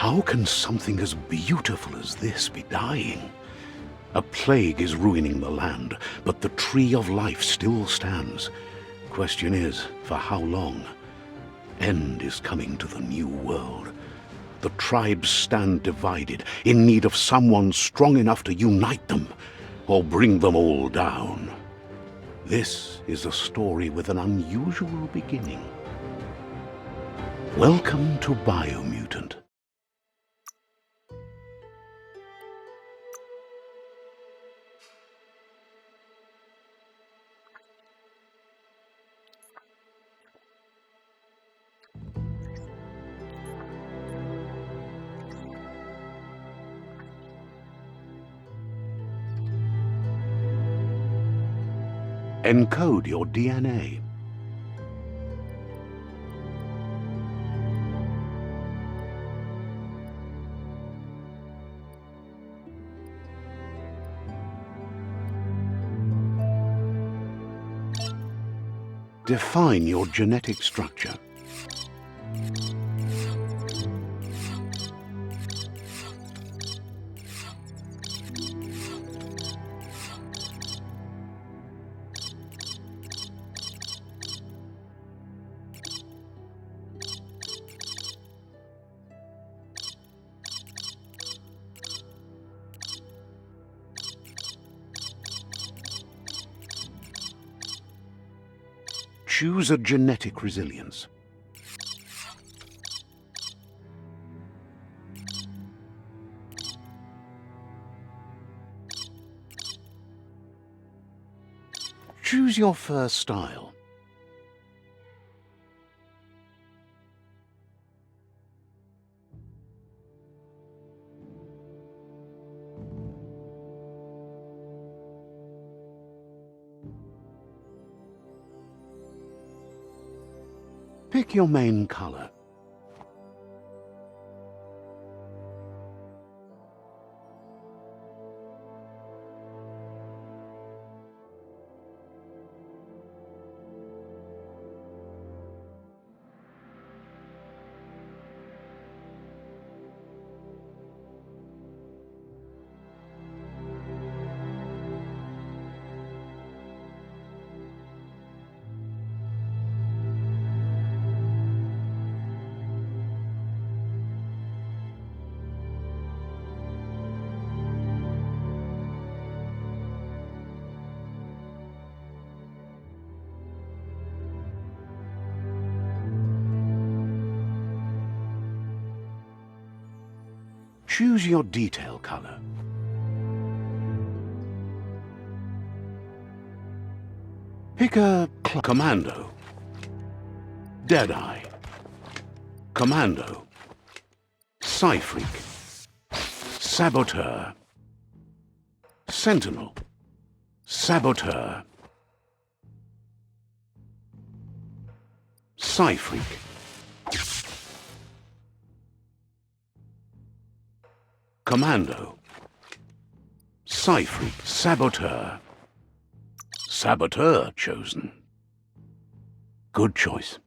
How can something as beautiful as this be dying? A plague is ruining the land, but the tree of life still stands. Question is, for how long? End is coming to the new world. The tribes stand divided, in need of someone strong enough to unite them, or bring them all down. This is a story with an unusual beginning. Welcome to Biomutant. Encode your DNA. Define your genetic structure. Choose a genetic resilience. Choose your first style. Pick your main color. Choose your detail color. Pick a Commando, Deadeye, Commando, Psyfreak, Saboteur, Sentinel, Saboteur, Psyfreak, Commando, Psyfreak, Saboteur. Saboteur chosen. Good choice.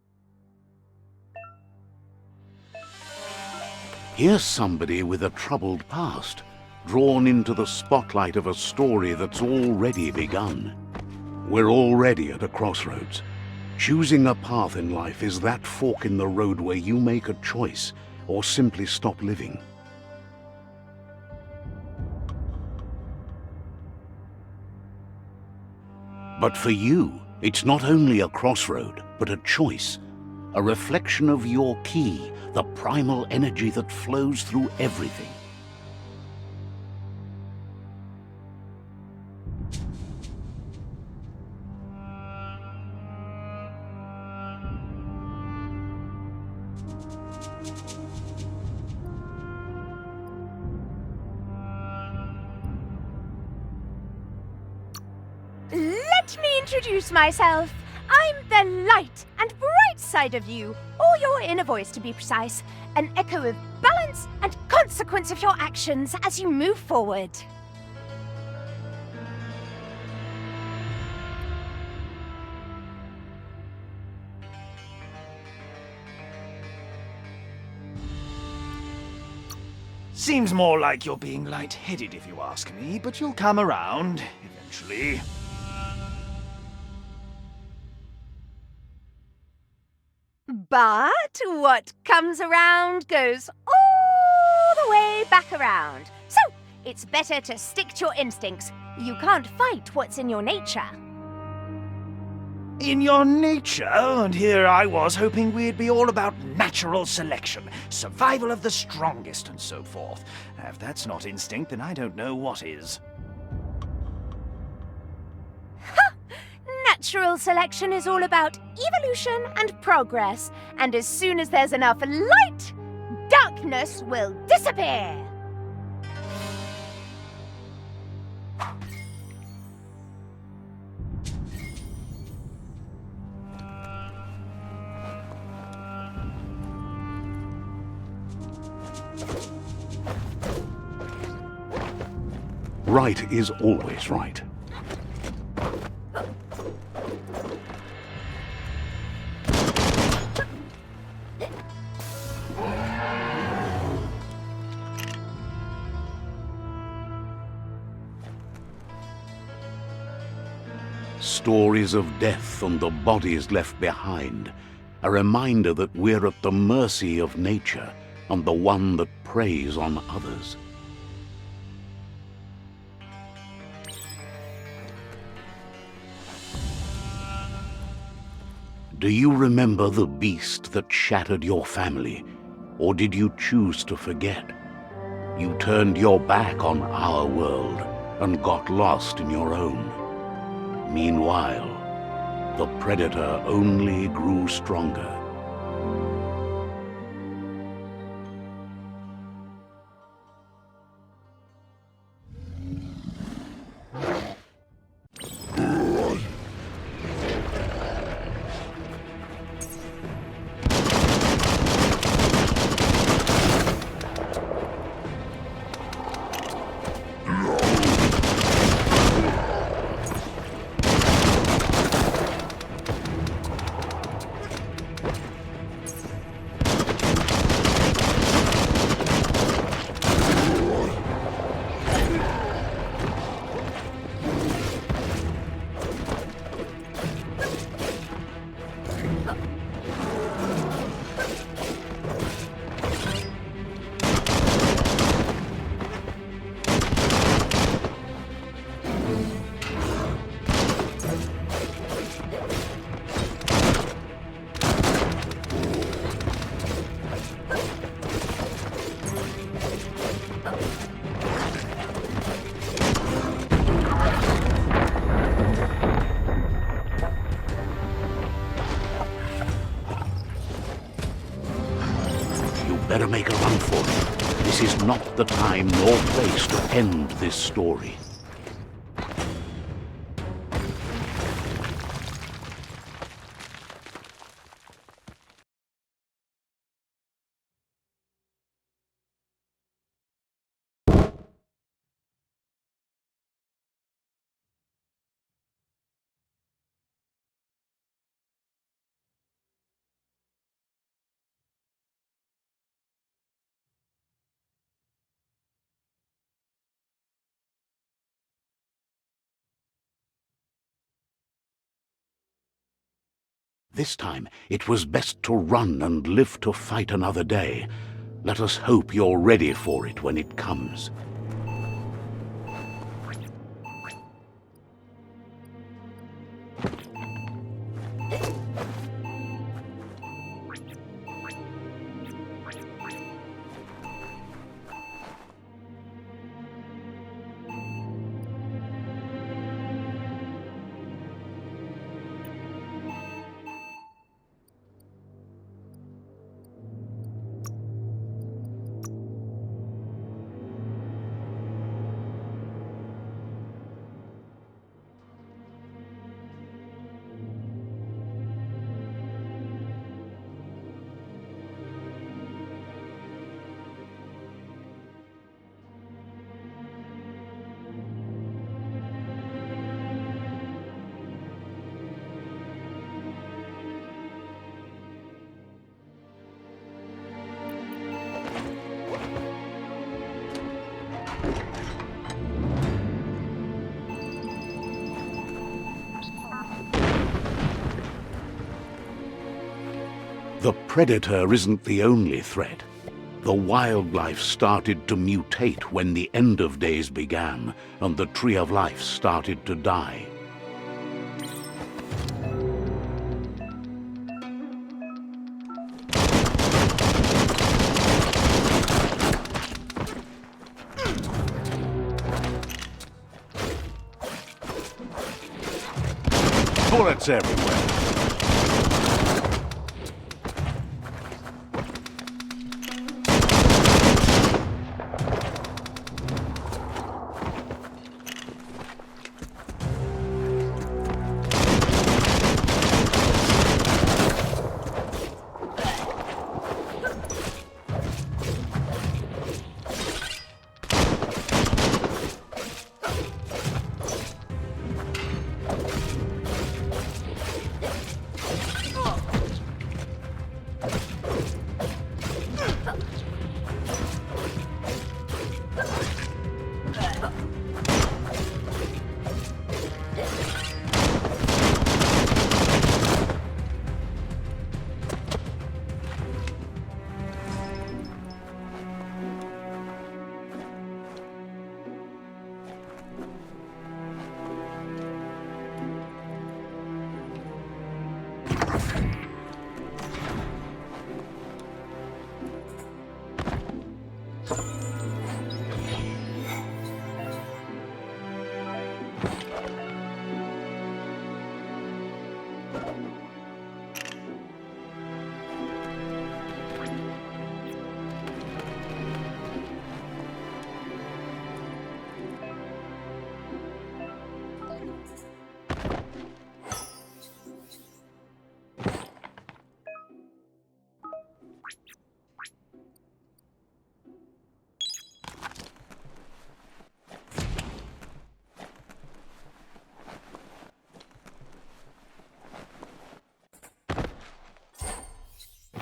Here's somebody with a troubled past, drawn into the spotlight of a story that's already begun. We're already at a crossroads. Choosing a path in life is that fork in the road where you make a choice or simply stop living. But for you, it's not only a crossroad, but a choice, a reflection of your key, the primal energy that flows through everything. Let me introduce myself. I'm the light and bright side of you, or your inner voice to be precise, an echo of balance and consequence of your actions as you move forward. Seems more like you're being lightheaded if you ask me, but you'll come around, eventually. But what comes around goes all the way back around. So, it's better to stick to your instincts. You can't fight what's in your nature. In your nature, and here I was hoping we'd be all about natural selection, survival of the strongest, and so forth. If that's not instinct, then I don't know what is. Natural selection is all about evolution and progress, and as soon as there's enough light, darkness will disappear. Right is always right. Stories of death and the bodies left behind, a reminder that we're at the mercy of nature and the one that preys on others. Do you remember the beast that shattered your family, or did you choose to forget? You turned your back on our world and got lost in your own. Meanwhile, the predator only grew stronger. Better make a run for it. This is not the time nor place to end this story. This time, it was best to run and live to fight another day. Let us hope you're ready for it when it comes. The predator isn't the only threat. The wildlife started to mutate when the end of days began, and the tree of life started to die. Bullets everywhere.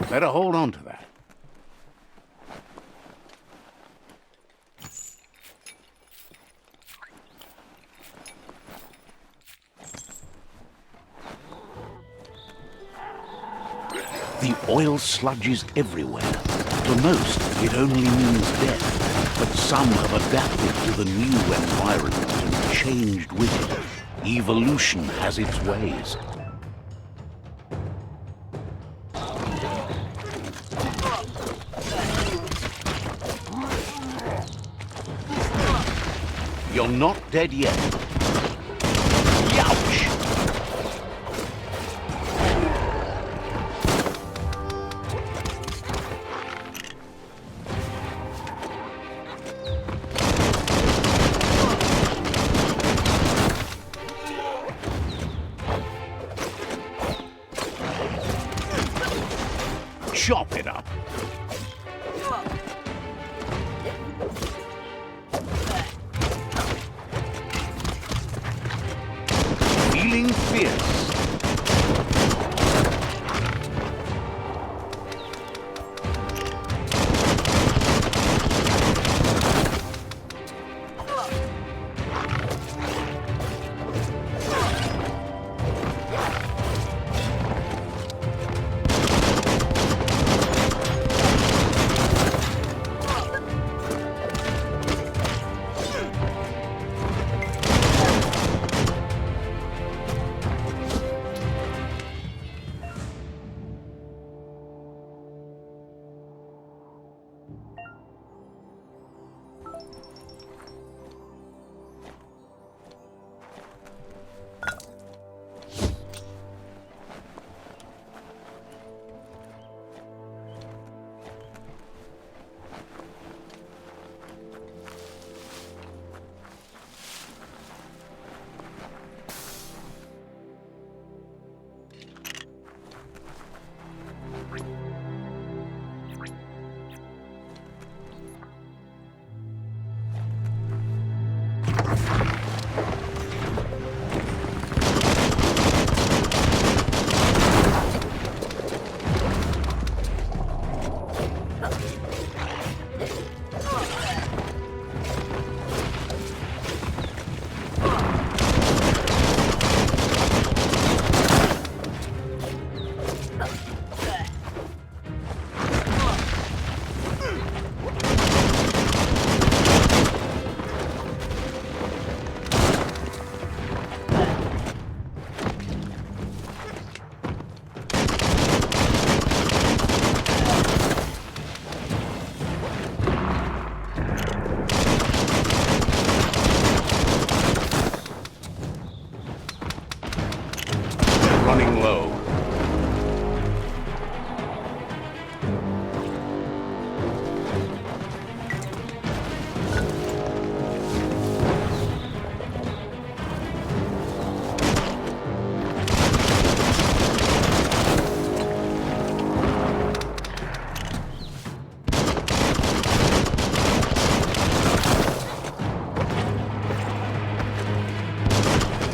Better hold on to that. The oil sludge is everywhere. To most, it only means death. But some have adapted to the new environment and changed with it. Evolution has its ways. You're not dead yet. Youch! Chop it up. Feeling fierce.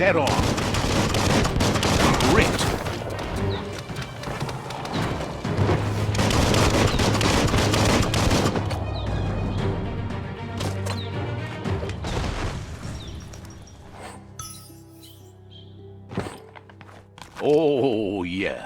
head on. Grit. Oh, yeah.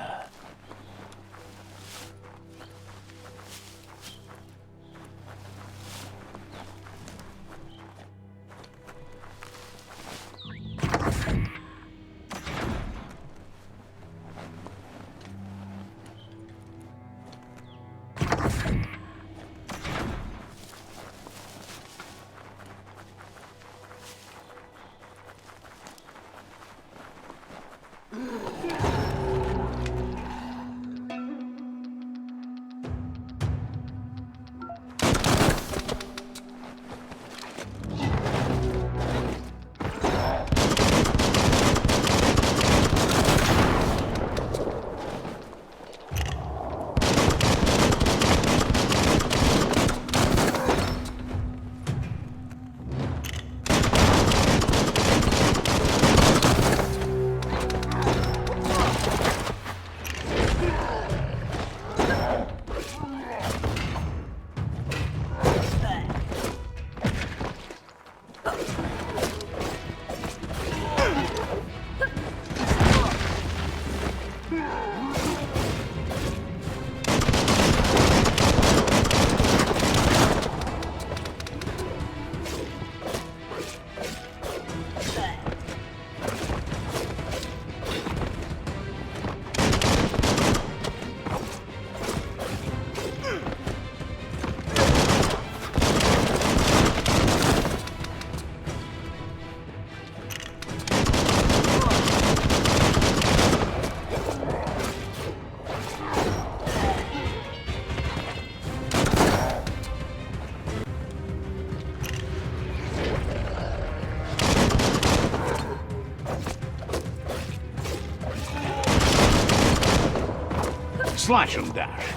Slash and dash.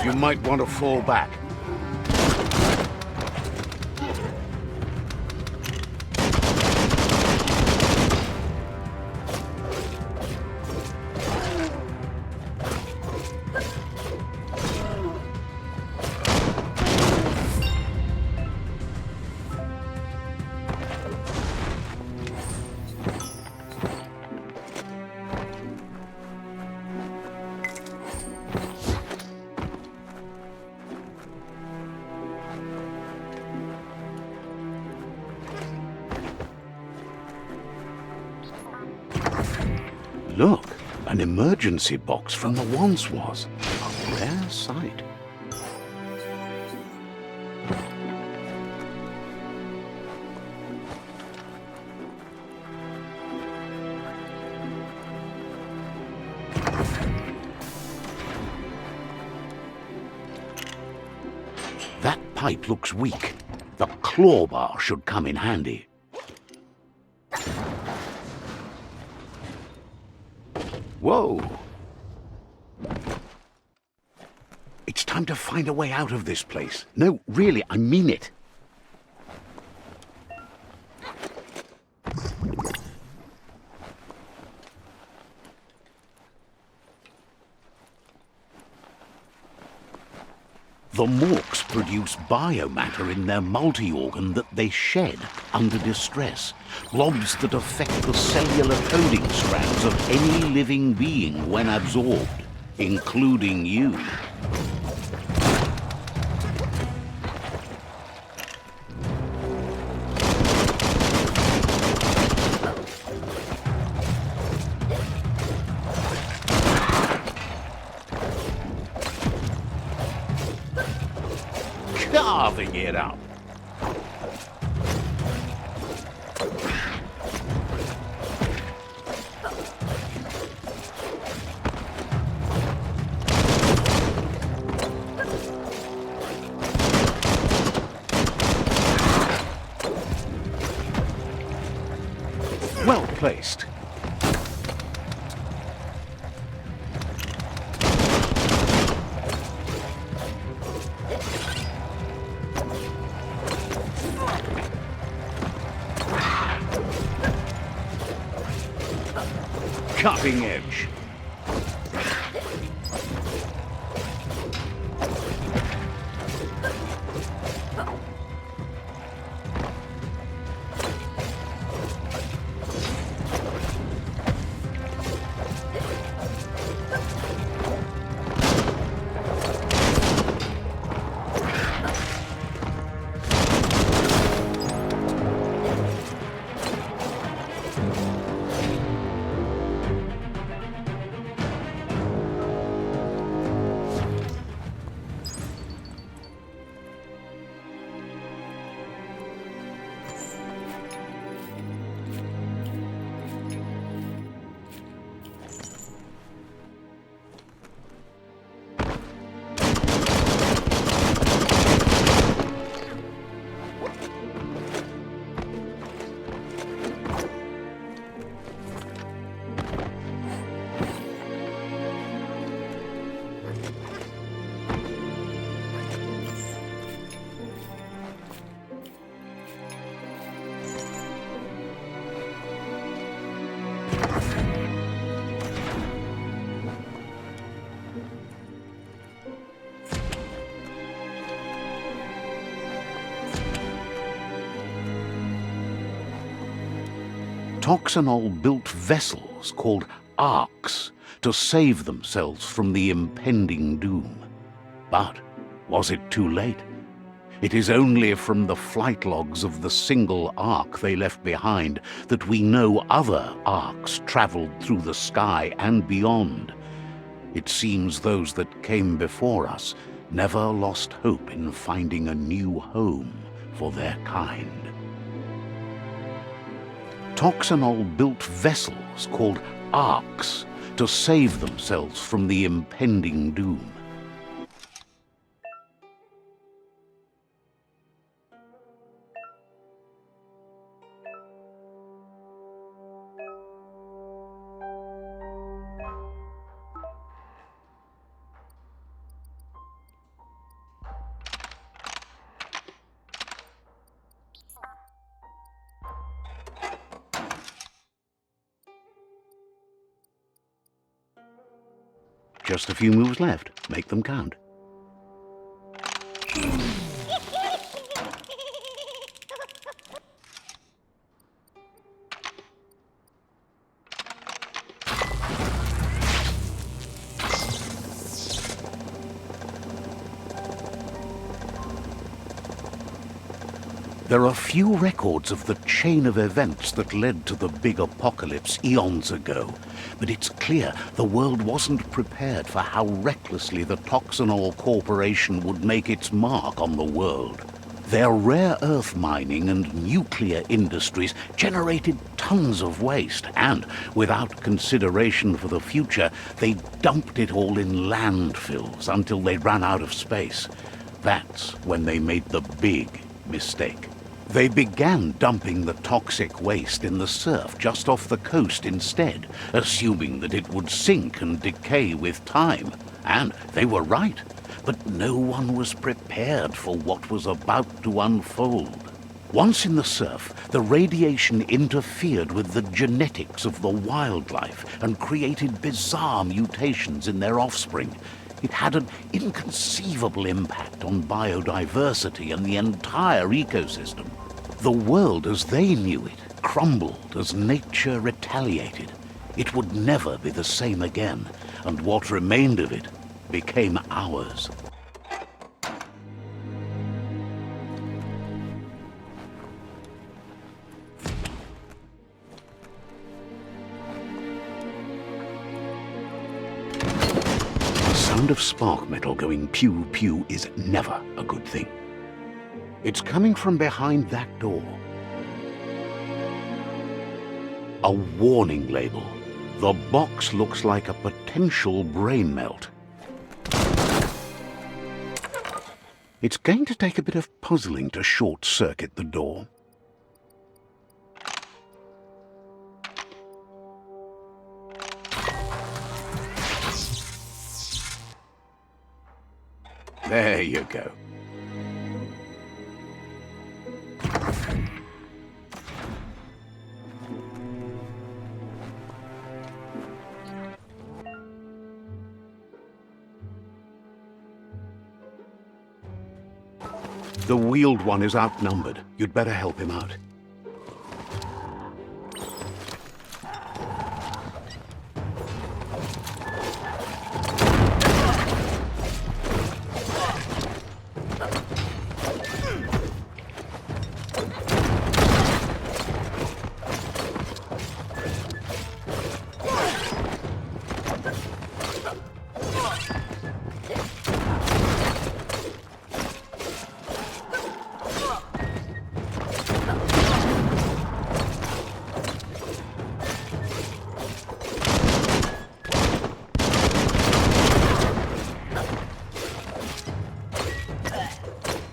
You might want to fall back. Look, an emergency box from the once was. A rare sight. That pipe looks weak. The claw bar should come in handy. Whoa! It's time to find a way out of this place. No, really, I mean it. The Morks produce biomatter in their multi-organ that they shed under distress. Blobs that affect the cellular coding strands of any living being when absorbed, including you. Carving it up. Well placed. cutting edge. Toxanol built vessels called arks to save themselves from the impending doom. But was it too late? It is only from the flight logs of the single ark they left behind that we know other arks traveled through the sky and beyond. It seems those that came before us never lost hope in finding a new home for their kind. Toxanol built vessels called arks to save themselves from the impending doom. Just a few moves left. Make them count. There are few records of the chain of events that led to the big apocalypse eons ago, but it's clear the world wasn't prepared for how recklessly the Toxanol Corporation would make its mark on the world. Their rare earth mining and nuclear industries generated tons of waste, and, without consideration for the future, they dumped it all in landfills until they ran out of space. That's when they made the big mistake. They began dumping the toxic waste in the surf just off the coast instead, assuming that it would sink and decay with time. And they were right, but no one was prepared for what was about to unfold. Once in the surf, the radiation interfered with the genetics of the wildlife and created bizarre mutations in their offspring. It had an inconceivable impact on biodiversity and the entire ecosystem. The world as they knew it crumbled as nature retaliated. It would never be the same again, and what remained of it became ours. The sound of spark metal going pew-pew is never a good thing. It's coming from behind that door. A warning label. The box looks like a potential brain melt. It's going to take a bit of puzzling to short-circuit the door. There you go. The Wheeled One is outnumbered. You'd better help him out.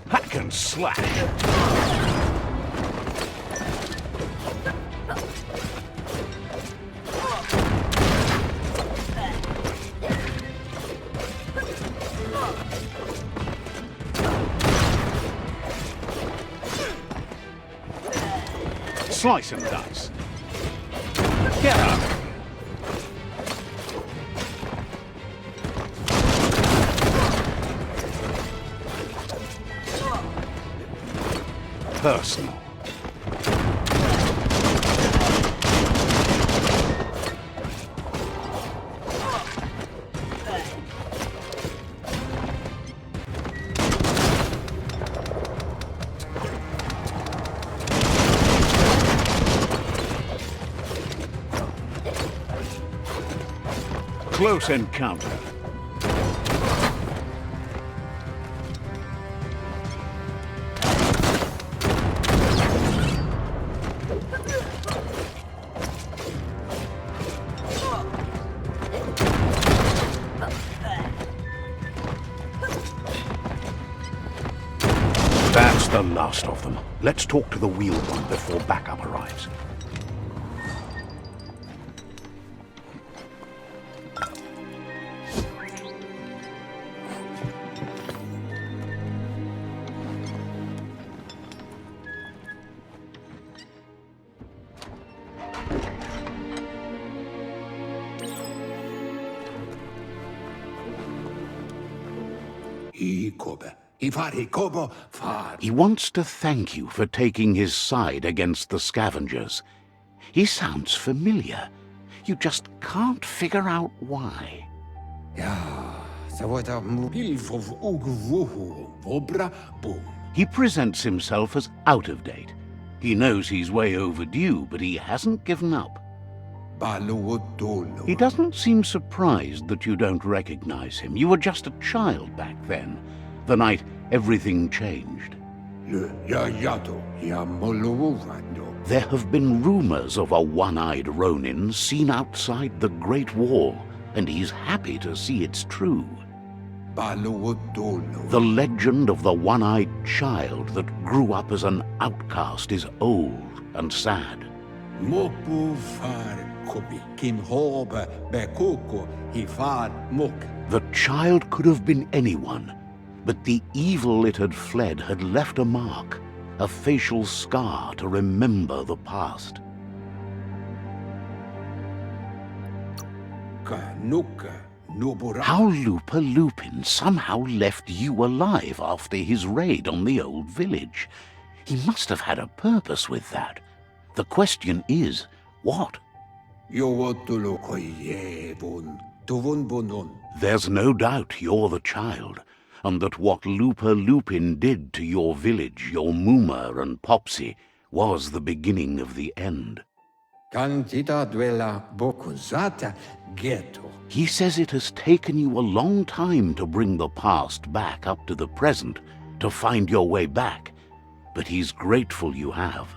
Hack and slash. Slice and dice. Get up. Personal. Close encounter. That's the last of them. Let's talk to the Wheeled One before backup arrives. He wants to thank you for taking his side against the scavengers. He sounds familiar. You just can't figure out why. He presents himself as out of date. He knows he's way overdue, but he hasn't given up. He doesn't seem surprised that you don't recognize him. You were just a child back then, the night everything changed. There have been rumors of a one-eyed Ronin seen outside the Great Wall, and he's happy to see it's true. The legend of the one-eyed child that grew up as an outcast is old and sad. The child could have been anyone, but the evil it had fled had left a mark, a facial scar to remember the past. How Lupa Lupin somehow left you alive after his raid on the old village. He must have had a purpose with that. The question is, what? There's no doubt you're the child, and that what Lupa Lupin did to your village, your Muma and Popsy, was the beginning of the end. He says it has taken you a long time to bring the past back up to the present, to find your way back, but he's grateful you have.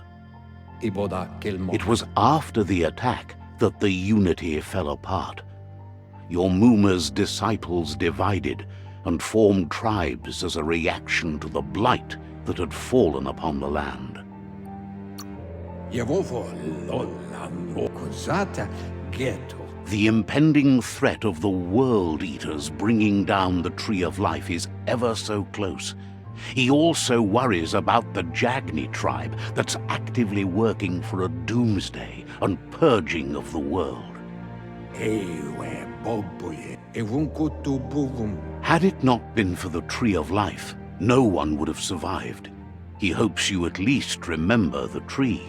It was after the attack that the unity fell apart. Your Muma's disciples divided and formed tribes as a reaction to the blight that had fallen upon the land. The impending threat of the World Eaters bringing down the Tree of Life is ever so close. He also worries about the Jagni tribe that's actively working for a doomsday and purging of the world. Had it not been for the Tree of Life, no one would have survived. He hopes you at least remember the tree.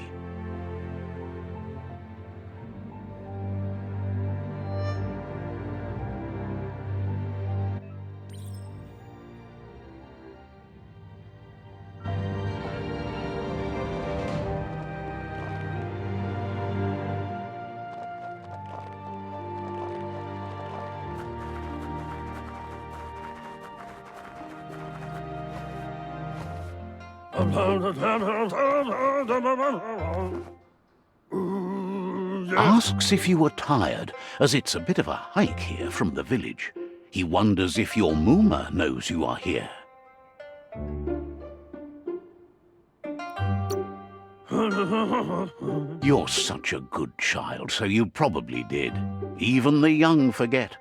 Asks if you are tired, as it's a bit of a hike here from the village. He wonders if your Mooma knows you are here. You're such a good child, so you probably did. Even the young forget.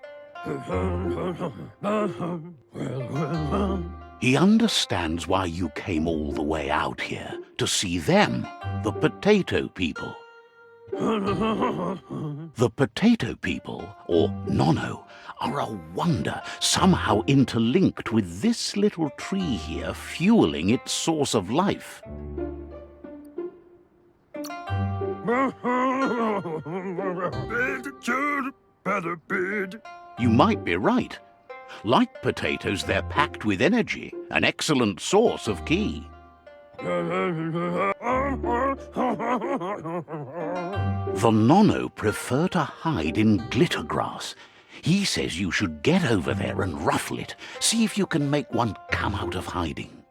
He understands why you came all the way out here, to see them, the potato people. The potato people, or Nono, are a wonder, somehow interlinked with this little tree here fueling its source of life. You might be right. Like potatoes, they're packed with energy, an excellent source of ki. The Nono prefer to hide in glitter grass. He says you should get over there and ruffle it. See if you can make one come out of hiding.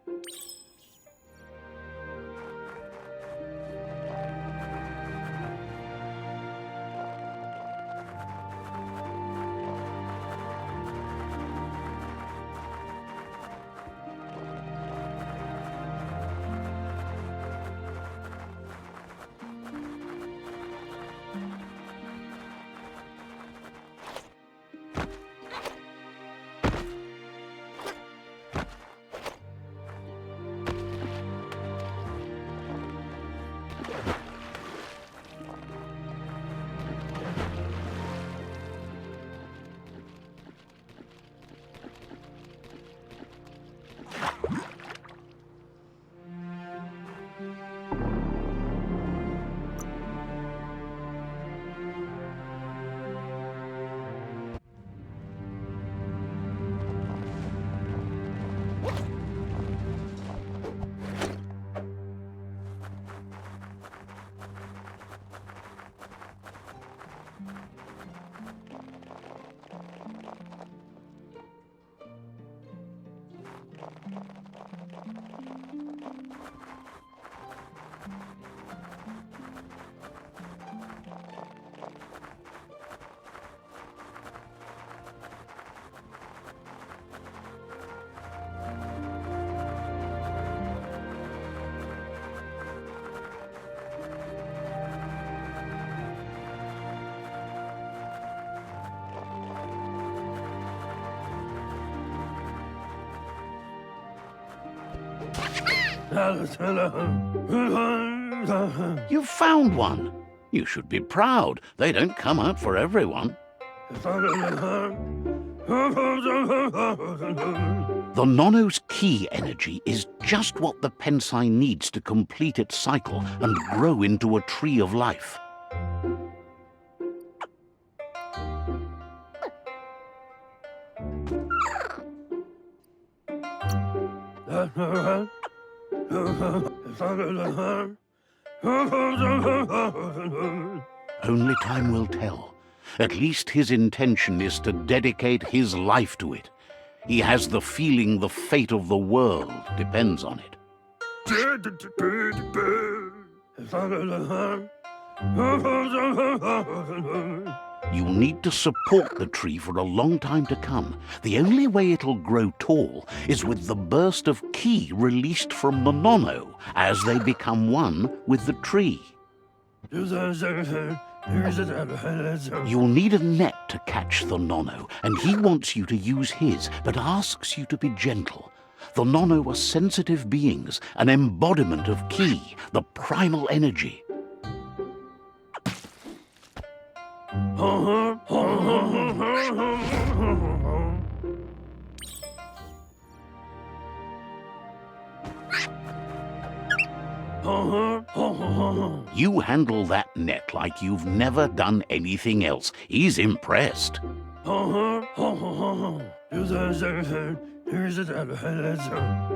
You've found one. You should be proud. They don't come out for everyone. The Nono's ki energy is just what the Pensai needs to complete its cycle and grow into a tree of life. Only time will tell. At least his intention is to dedicate his life to it. He has the feeling the fate of the world depends on it. You'll need to support the tree for a long time to come. The only way it'll grow tall is with the burst of ki released from the Nono as they become one with the tree. You'll need a net to catch the Nono, and he wants you to use his, but asks you to be gentle. The Nono are sensitive beings, an embodiment of ki, the primal energy. You handle that net like you've never done anything else. He's impressed.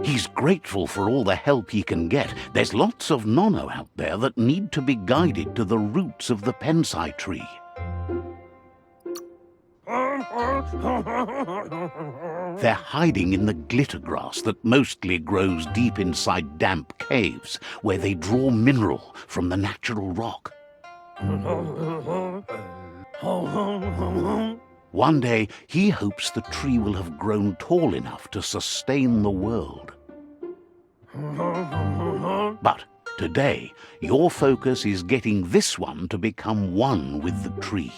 He's grateful for all the help he can get. There's lots of nono out there that need to be guided to the roots of the pensai tree. They're hiding in the glitter grass that mostly grows deep inside damp caves, where they draw mineral from the natural rock. One day, he hopes the tree will have grown tall enough to sustain the world. But today, your focus is getting this one to become one with the tree.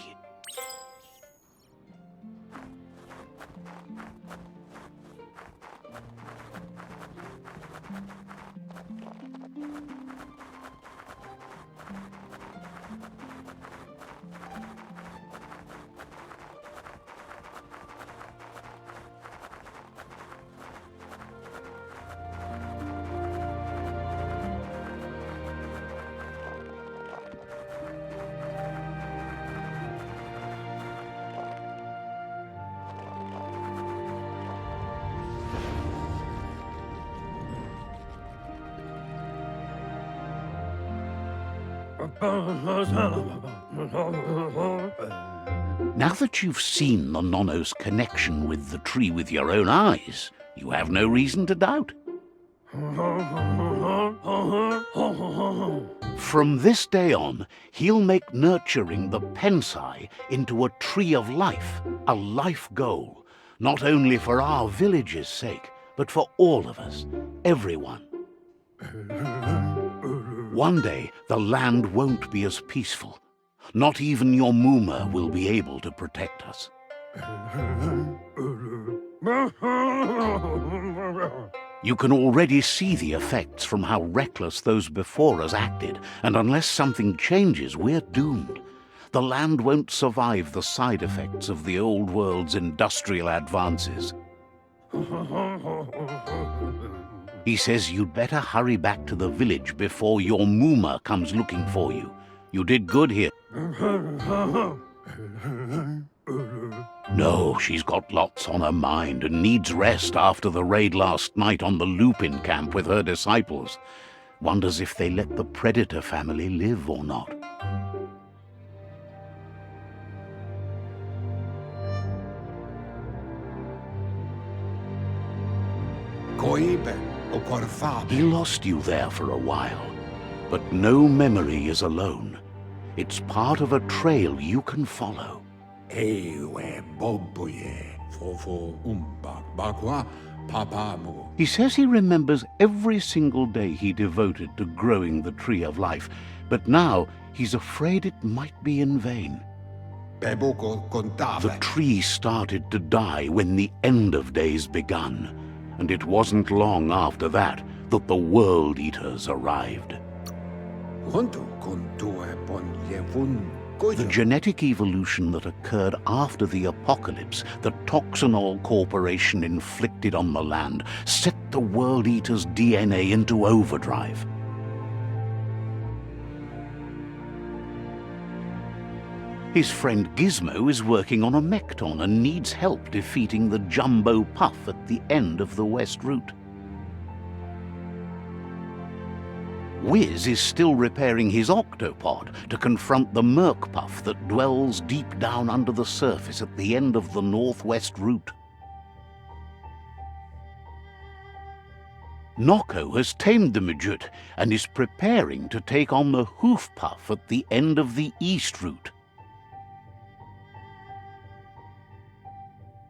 Now that you've seen the nono's connection with the tree with your own eyes, you have no reason to doubt. From this day on, he'll make nurturing the pensai into a tree of life, a life goal, not only for our village's sake, but for all of us, everyone. One day, the land won't be as peaceful. Not even your Muma will be able to protect us. You can already see the effects from how reckless those before us acted, and unless something changes, we're doomed. The land won't survive the side effects of the old world's industrial advances. He says you'd better hurry back to the village before your Muma comes looking for you. You did good here. No, she's got lots on her mind and needs rest after the raid last night on the Lupin camp with her disciples. Wonders if they let the Predator family live or not. He lost you there for a while, but no memory is alone. It's part of a trail you can follow. He says he remembers every single day he devoted to growing the Tree of Life, but now he's afraid it might be in vain. The tree started to die when the end of days begun, and it wasn't long after that that the World Eaters arrived. The genetic evolution that occurred after the apocalypse that Toxinol Corporation inflicted on the land set the World Eater's DNA into overdrive. His friend Gizmo is working on a Mekton and needs help defeating the Jumbo Puff at the end of the West Route. Wiz is still repairing his octopod to confront the Merc Puff that dwells deep down under the surface at the end of the Northwest Route. Noko has tamed the Midget and is preparing to take on the Hoof Puff at the end of the East Route.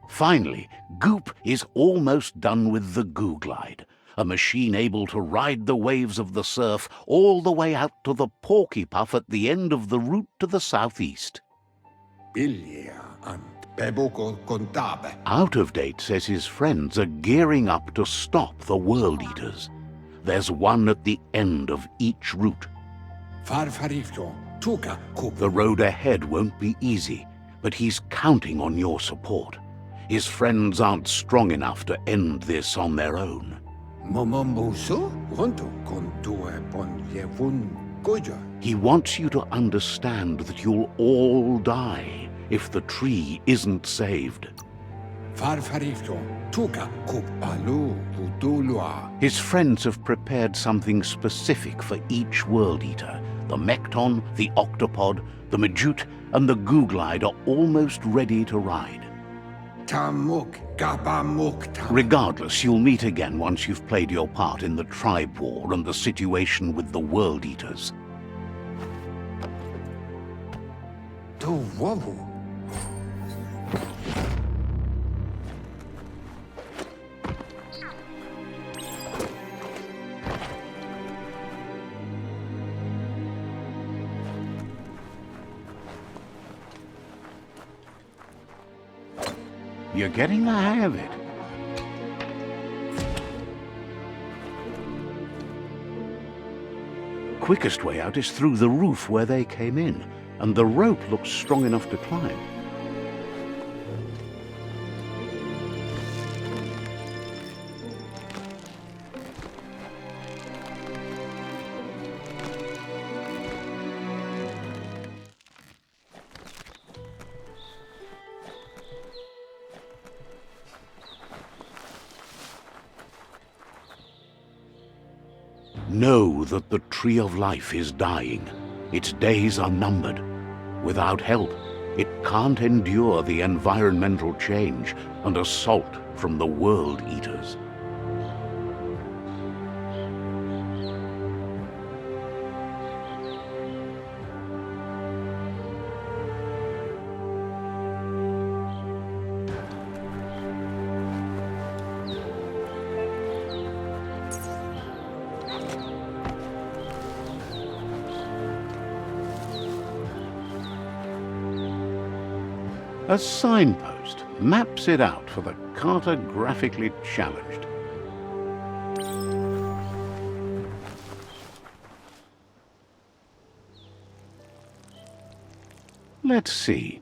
Finally, Goop is almost done with the Googlide, a machine able to ride the waves of the surf all the way out to the Porky Puff at the end of the route to the southeast. Out of Date says his friends are gearing up to stop the World Eaters. There's one at the end of each route. The road ahead won't be easy, but he's counting on your support. His friends aren't strong enough to end this on their own. He wants you to understand that you'll all die if the tree isn't saved. His friends have prepared something specific for each World Eater. The Mekton, the Octopod, the Majute, and the Googlide are almost ready to ride. Regardless, you'll meet again once you've played your part in the tribe war and the situation with the World Eaters. You're getting the hang of it. Quickest way out is through the roof where they came in, and the rope looks strong enough to climb. Know that the Tree of Life is dying. Its days are numbered. Without help, it can't endure the environmental change and assault from the World Eaters. A signpost maps it out for the cartographically challenged. Let's see.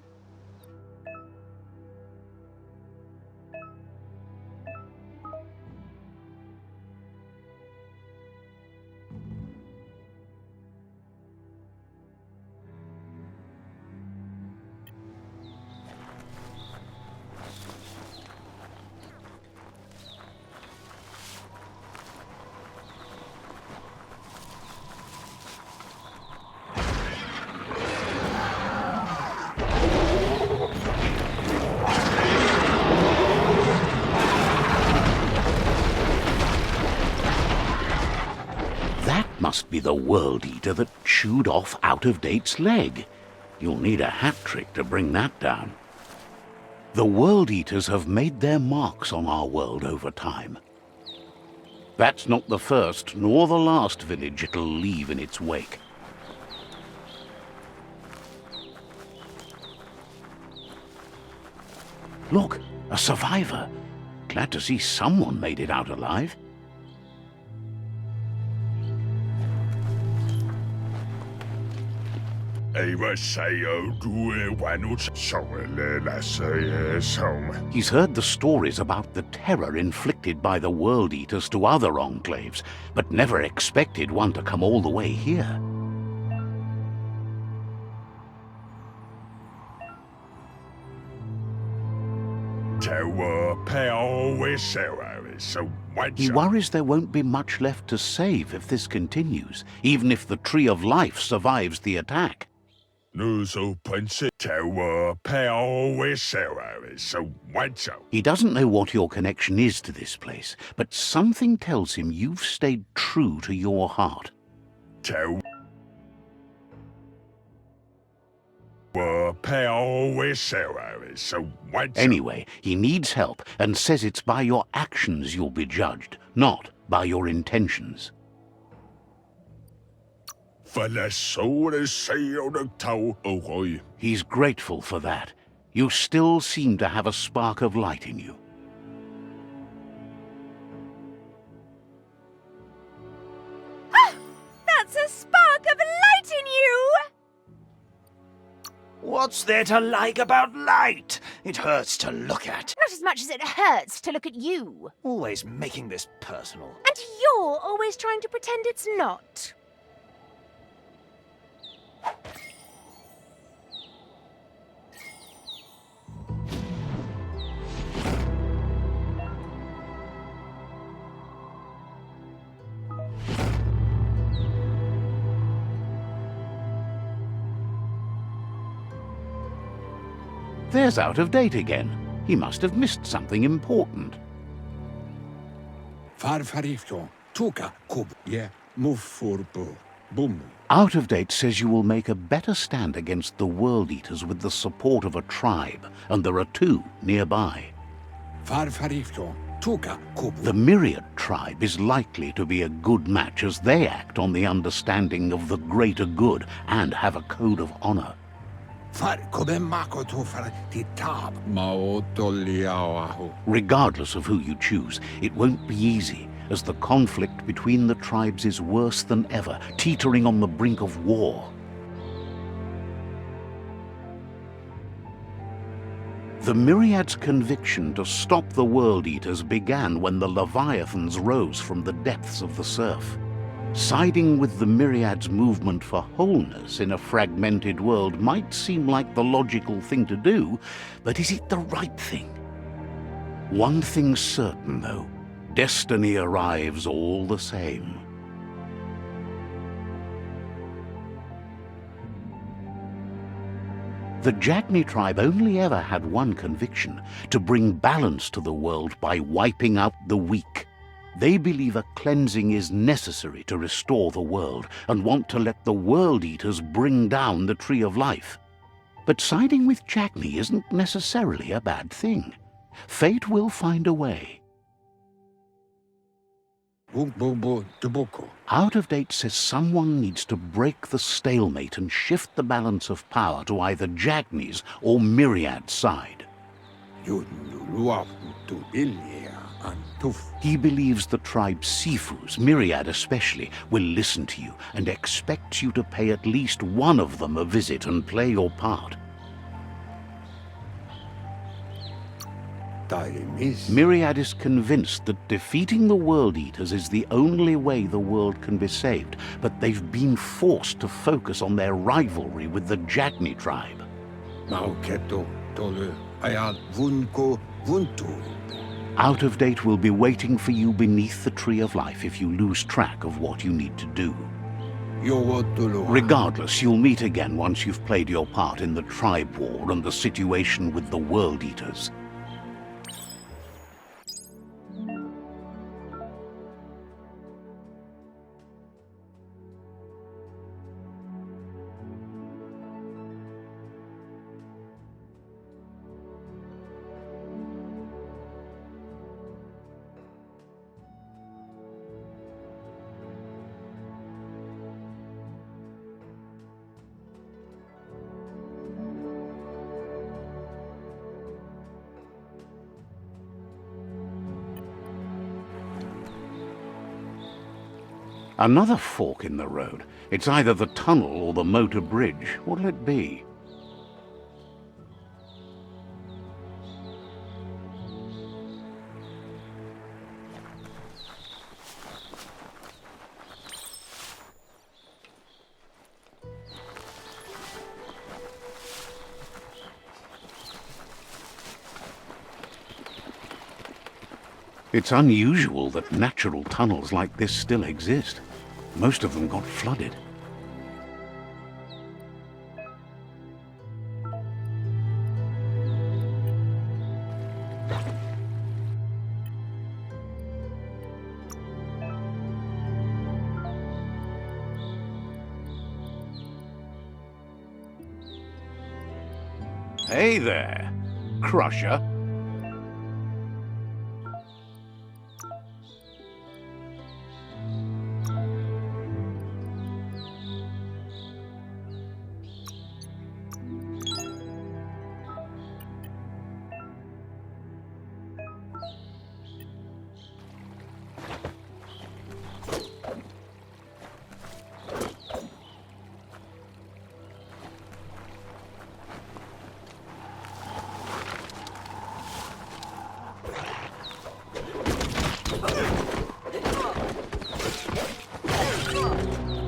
Must be the World Eater that chewed off Out-of-Date's leg. You'll need a hat trick to bring that down. The World Eaters have made their marks on our world over time. That's not the first nor the last village it'll leave in its wake. Look, a survivor. Glad to see someone made it out alive. He's heard the stories about the terror inflicted by the World Eaters to other enclaves, but never expected one to come all the way here. He worries there won't be much left to save if this continues, even if the Tree of Life survives the attack. He doesn't know what your connection is to this place, but something tells him you've stayed true to your heart. Anyway, he needs help and says it's by your actions you'll be judged, not by your intentions. He's grateful for that. You still seem to have a spark of light in you. Ah! That's a spark of light in you! What's there to like about light? It hurts to look at. Not as much as it hurts to look at you. Always making this personal. And you're always trying to pretend it's not. There's Out of Date again. He must have missed something important. Farfarifto, tuka kub ye mufurbu bum. Out of Date says you will make a better stand against the World Eaters with the support of a tribe, and there are 2 nearby. Farfarifto, tuka kub. The Myriad tribe is likely to be a good match as they act on the understanding of the greater good and have a code of honor. Far kobe mako to far titab mao toliawahu. Regardless of who you choose, it won't be easy, as the conflict between the tribes is worse than ever, teetering on the brink of war. The Myriad's conviction to stop the World Eaters began when the Leviathans rose from the depths of the surf. Siding with the Myriad's movement for wholeness in a fragmented world might seem like the logical thing to do, but is it the right thing? One thing's certain, though. Destiny arrives all the same. The Jagni tribe only ever had one conviction: to bring balance to the world by wiping out the weak. They believe a cleansing is necessary to restore the world, and want to let the World Eaters bring down the Tree of Life. But siding with Jagni isn't necessarily a bad thing. Fate will find a way. Out of Date says someone needs to break the stalemate and shift the balance of power to either Jagni's or Myriad's side. He believes the tribe's Sifus, Myriad especially, will listen to you and expects you to pay at least one of them a visit and play your part. Myriad is convinced that defeating the World Eaters is the only way the world can be saved, but they've been forced to focus on their rivalry with the Jagni tribe. Out of Date will be waiting for you beneath the Tree of Life if you lose track of what you need to do. Regardless, you'll meet again once you've played your part in the tribe war and the situation with the World Eaters. Another fork in the road. It's either the tunnel or the motor bridge. What'll it be? It's unusual that natural tunnels like this still exist. Most of them got flooded. Hey there, Crusher.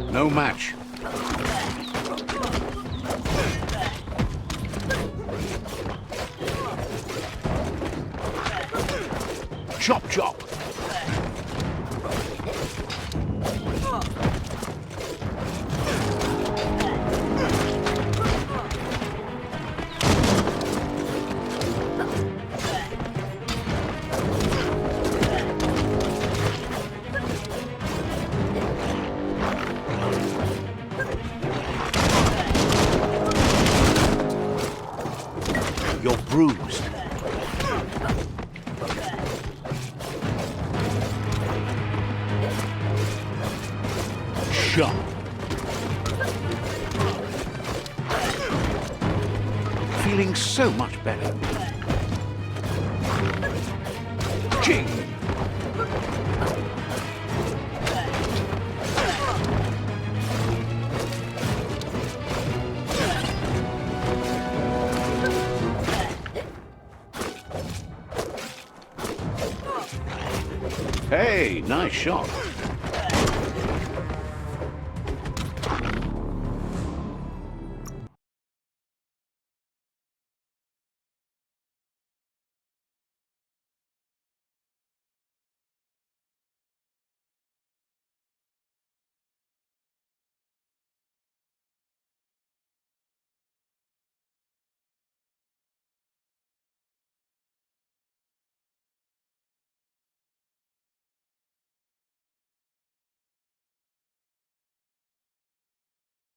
No match. Chop, chop. You're bruised. Sharp. Feeling so much better. Ching! Hey, nice shot.